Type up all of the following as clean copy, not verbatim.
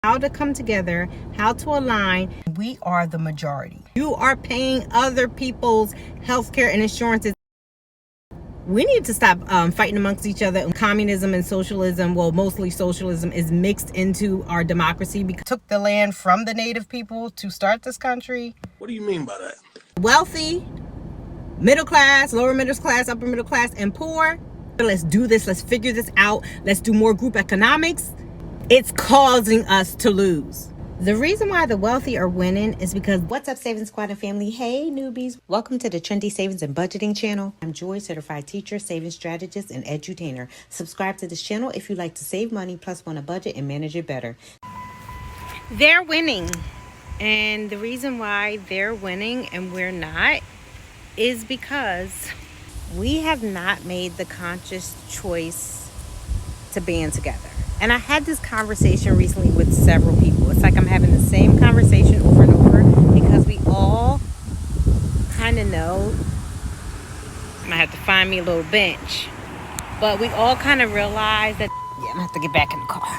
how to come together, how to align. We are the majority. You are paying other people's healthcare and insurances. We need to stop fighting amongst each other. Communism and socialism, well, mostly socialism, is mixed into our democracy because it took the land from the native people to start this country. What do you mean by that? Wealthy, middle class, lower middle class, upper middle class, and poor. Let's do this. Let's figure this out. Let's do more group economics. It's causing us to lose. The reason why the wealthy are winning is because what's up, Savings Squad and family? Hey, newbies. Welcome to the Trendy Savings and Budgeting channel. I'm Joy, certified teacher, savings strategist, and edutainer. Subscribe to this channel if you like to save money plus want to budget and manage it better. They're winning. And the reason why they're winning and we're not is because we have not made the conscious choice to band together. And I had this conversation recently with several people. It's like I'm having the same conversation over and over because we all kind of know. I'm going to have to find me a little bench. But we all kind of realize that, I'm going to have to get back in the car.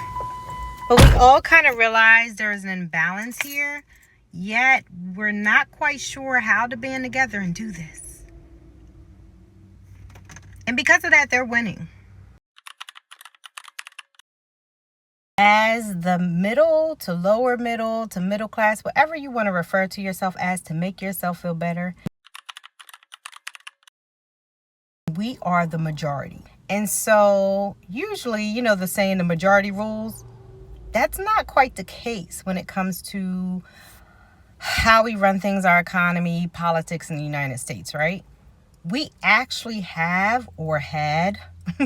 But we all kind of realize there is an imbalance here, yet we're not quite sure how to band together and do this. And because of that, they're winning. As the middle to lower middle to middle class, whatever you want to refer to yourself as to make yourself feel better, we are the majority. And so usually, you know, the saying the majority rules, that's not quite the case when it comes to how we run things, our economy, politics in the United States, right? We actually have or had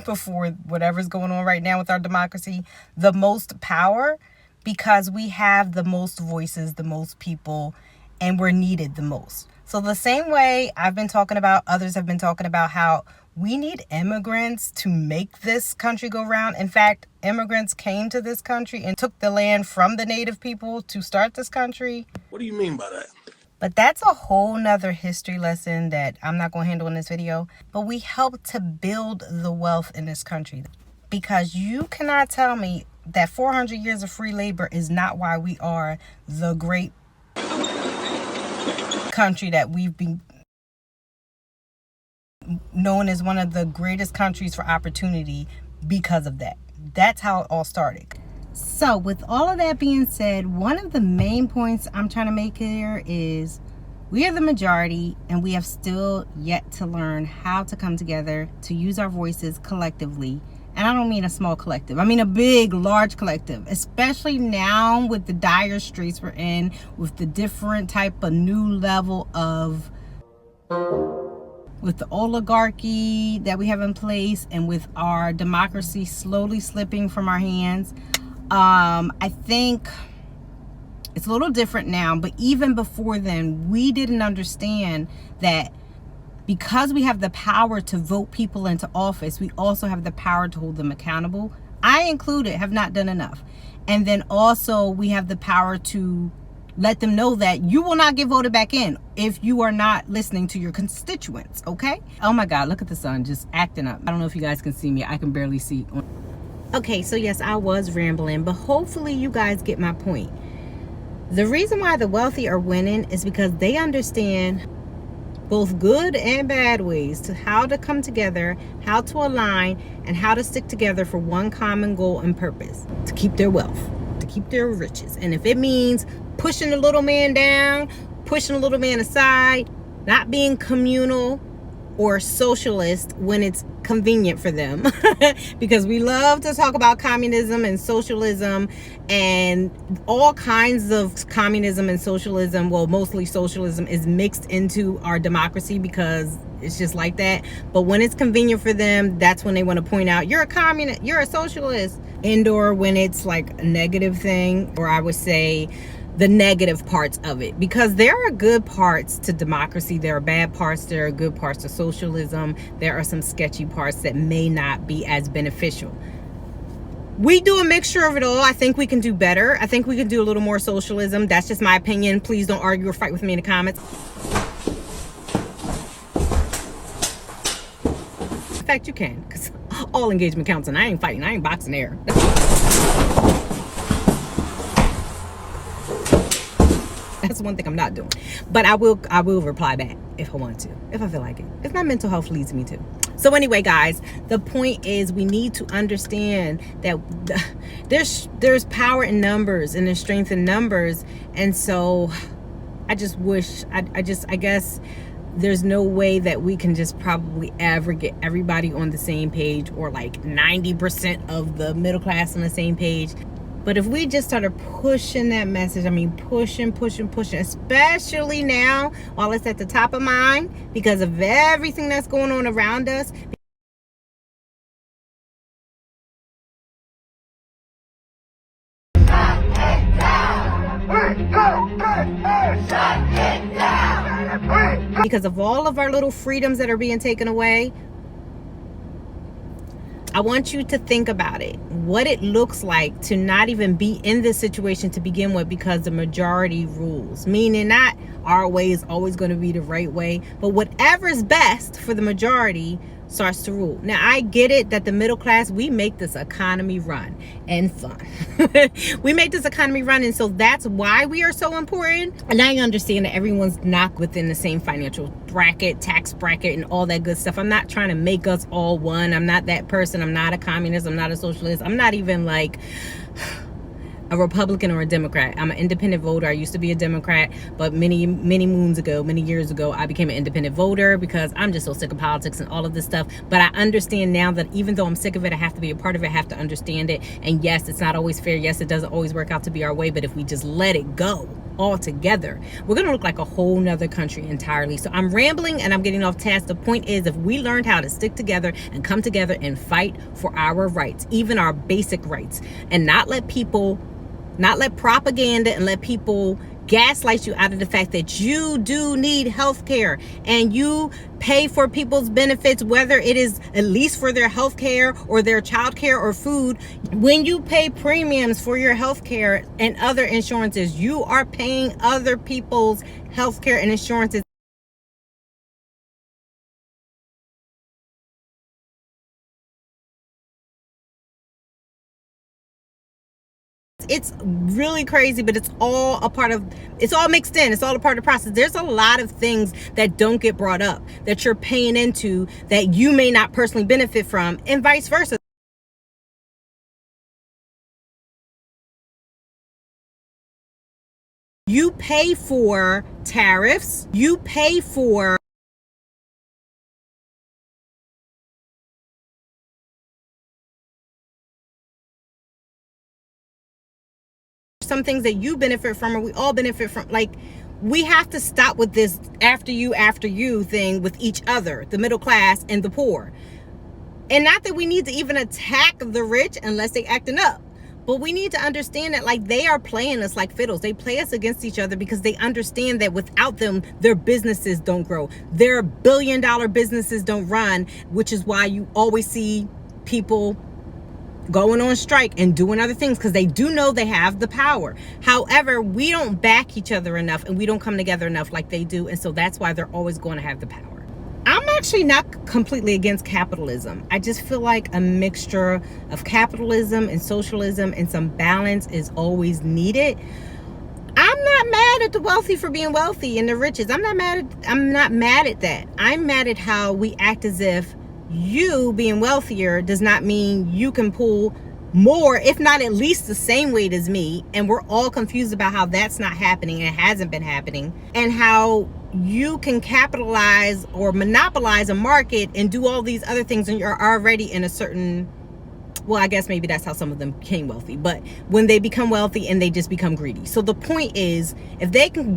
before whatever's going on right now with our democracy, the most power because we have the most voices, the most people, and we're needed the most. So the same way I've been talking about, others have been talking about how we need immigrants to make this country go round. In fact, immigrants came to this country and took the land from the native people to start this country. What do you mean by that? But that's a whole nother history lesson that I'm not going to handle in this video. But we help to build the wealth in this country. Because you cannot tell me that 400 years of free labor is not why we are the great country that we've been known as one of the greatest countries for opportunity because of that. That's how it all started. So with all of that being said, one of the main points I'm trying to make here is we are the majority and we have still yet to learn how to come together to use our voices collectively. And I don't mean a small collective. I mean a big, large collective, especially now with the dire straits we're in, with the different type of new level of, with the oligarchy that we have in place and with our democracy slowly slipping from our hands. I think it's a little different now, but even before then, we didn't understand that because we have the power to vote people into office, we also have the power to hold them accountable. I included have not done enough. And then also we have the power to let them know that you will not get voted back in if you are not listening to your constituents, okay? Oh my God, look at the sun just acting up. I don't know if you guys can see me. I can barely see. Okay, so yes, I was rambling, but hopefully you guys get my point. The reason why the wealthy are winning is because they understand both good and bad ways to how to come together, how to align, and how to stick together for one common goal and purpose: to keep their wealth, to keep their riches. And if it means pushing the little man down, pushing the little man aside, not being communal or socialist when it's convenient for them, because we love to talk about communism and socialism and all kinds of communism and socialism, well, mostly socialism, is mixed into our democracy because it's just like that. But when it's convenient for them, that's when they want to point out you're a communist, you're a socialist. And or when it's like a negative thing, or I would say the negative parts of it, because there are good parts to democracy, there are bad parts, there are good parts to socialism, there are some sketchy parts that may not be as beneficial. We do a mixture of it all. I think we can do better. I think we can do a little more socialism. That's just my opinion. Please don't argue or fight with me in the comments. In fact, you can, because all engagement counts, and I ain't fighting, I ain't boxing air. That's the one thing I'm not doing. But I will reply back if I want to, if I feel like it, if my mental health leads me to. So anyway, guys, the point is we need to understand that there's power in numbers and there's strength in numbers. And so I just wish, I guess there's no way that we can just probably ever get everybody on the same page, or like 90% of the middle class on the same page. But if we just started pushing that message, I mean, pushing, especially now while it's at the top of mind because of everything that's going on around us. Because of all of our little freedoms that are being taken away, I want you to think about it, what it looks like to not even be in this situation to begin with, because the majority rules, meaning not our way is always going to be the right way, but whatever is best for the majority starts to rule. Now, I get it that the middle class, we make this economy run and fun. We make this economy run, and so that's why we are so important. And I understand that everyone's not within the same financial bracket, tax bracket, and all that good stuff. I'm not trying to make us all one. I'm not that person. I'm not a communist. I'm not a socialist. I'm not even like a Republican or a Democrat. I'm an independent voter. I used to be a Democrat, but many years ago, I became an independent voter because I'm just so sick of politics and all of this stuff. But I understand now that even though I'm sick of it, I have to be a part of it. I have to understand it. And yes, it's not always fair. Yes, it doesn't always work out to be our way. But if we just let it go all together, we're going to look like a whole nother country entirely. So I'm rambling and I'm getting off task. The point is, if we learned how to stick together and come together and fight for our rights, even our basic rights, and not let propaganda and let people gaslight you out of the fact that you do need health care and you pay for people's benefits, whether it is at least for their health care or their child care or food. When you pay premiums for your health care and other insurances, you are paying other people's health care and insurances. It's really crazy, but it's all mixed in. It's all a part of the process. There's a lot of things that don't get brought up that you're paying into that you may not personally benefit from, and vice versa. You pay for tariffs, you pay for some things that you benefit from, or we all benefit from. Like, we have to stop with this after you thing with each other, the middle class and the poor. And not that we need to even attack the rich unless they acting up, but we need to understand that, like, they are playing us like fiddles. They play us against each other because they understand that without them, their businesses don't grow, their billion-dollar businesses don't run, which is why you always see people going on strike and doing other things, because they do know they have the power. However, we don't back each other enough and we don't come together enough like they do, and so that's why they're always going to have the power. I'm actually not completely against capitalism. I just feel like a mixture of capitalism and socialism and some balance is always needed. I'm not mad at the wealthy for being wealthy and the riches. I'm not mad at that. I'm mad at how we act as if you being wealthier does not mean you can pull more, if not at least the same weight as me. And we're all confused about how that's not happening and hasn't been happening, and how you can capitalize or monopolize a market and do all these other things and you're already in a certain, well, I guess maybe that's how some of them became wealthy, but when they become wealthy and they just become greedy. So the point is, if they can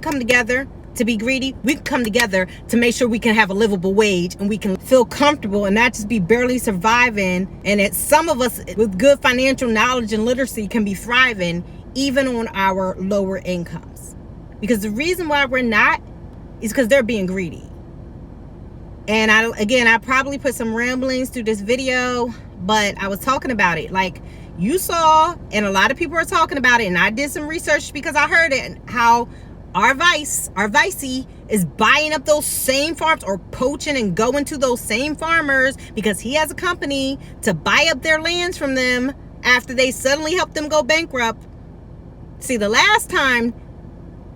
come together to be greedy, we can come together to make sure we can have a livable wage and we can feel comfortable and not just be barely surviving, and that some of us with good financial knowledge and literacy can be thriving even on our lower incomes. Because the reason why we're not is because they're being greedy. And I probably put some ramblings through this video, but I was talking about it. Like, you saw, and a lot of people are talking about it, and I did some research because I heard it, how our vicey is buying up those same farms, or poaching and going to those same farmers because he has a company to buy up their lands from them after they suddenly helped them go bankrupt. See, the last time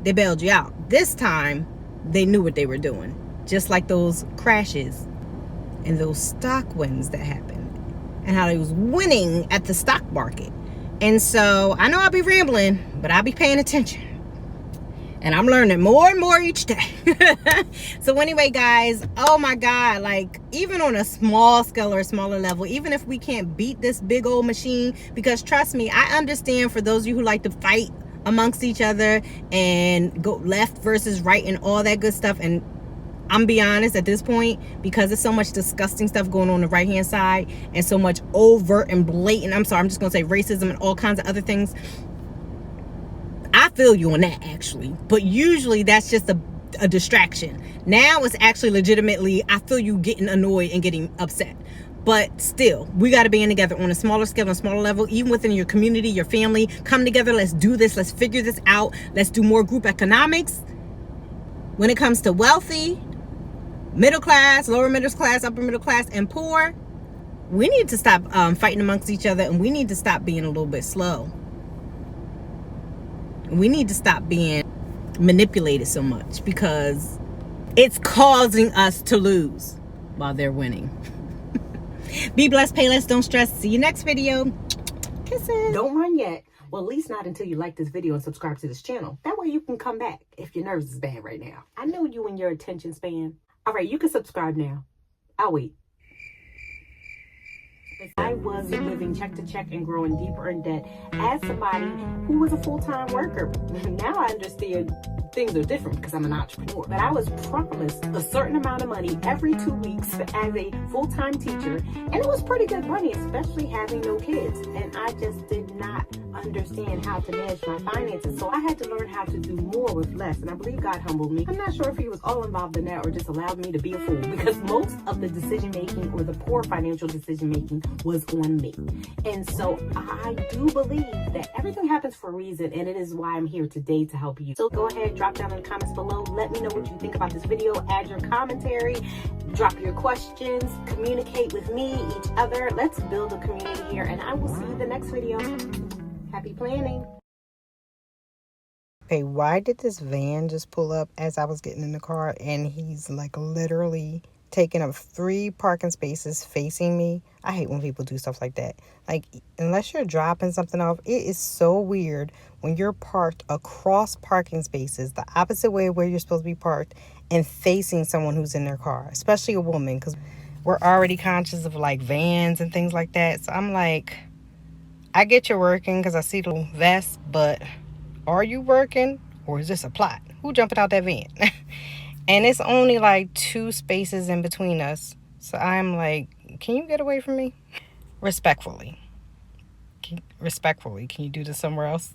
they bailed you out. This time, they knew what they were doing. Just like those crashes and those stock wins that happened and how they was winning at the stock market. And so I know I'll be rambling, but I'll be paying attention. And I'm learning more and more each day. So anyway, guys, oh my God, like even on a small scale or a smaller level, even if we can't beat this big old machine, because trust me, I understand for those of you who like to fight amongst each other and go left versus right and all that good stuff. And I'm be honest, at this point, because there's so much disgusting stuff going on the right hand side and so much overt and blatant, I'm just gonna say racism and all kinds of other things, I feel you on that actually. But usually that's just a distraction. Now it's actually legitimately, I feel you getting annoyed and getting upset. But still, we got to be in together on a smaller scale, on a smaller level, even within your community, your family. Come together, let's do this, let's figure this out. Let's do more group economics. When it comes to wealthy, middle class, lower middle class, upper middle class, and poor, we need to stop fighting amongst each other, and we need to stop being a little bit slow. We need to stop being manipulated so much because it's causing us to lose while they're winning. Be blessed, pay less, don't stress. See you next video. Kisses. Don't run yet. Well, at least not until you like this video and subscribe to this channel. That way you can come back if your nerves is bad right now. I know you and your attention span. All right, you can subscribe now. I'll wait. I was living check to check and growing deeper in debt as somebody who was a full-time worker. Now I understand things are different because I'm an entrepreneur. But I was promised a certain amount of money every 2 weeks as a full-time teacher. And it was pretty good money, especially having no kids. And I just did not understand how to manage my finances. So I had to learn how to do more with less. And I believe God humbled me. I'm not sure if he was all involved in that or just allowed me to be a fool, because most of the decision-making or the poor financial decision-making was on me. And so I do believe that everything happens for a reason, and it is why I'm here today to help you. So go ahead, drop down in the comments below. Let me know what you think about this video. Add your commentary, drop your questions, communicate with me, each other. Let's build a community here, and I will see you in the next video. Happy planning. Okay, why did this van just pull up as I was getting in the car, and he's like literally taking up 3 parking spaces facing me? I hate when people do stuff like that. Like, unless you're dropping something off, it is so weird when you're parked across parking spaces the opposite way where you're supposed to be parked and facing someone who's in their car, especially a woman, because we're already conscious of like vans and things like that. So I'm like, I get you're working because I see the vest, but are you working or is this a plot? Who jumping out that van? And it's only like 2 spaces in between us. So I'm like, can you get away from me? Respectfully. Can you do this somewhere else?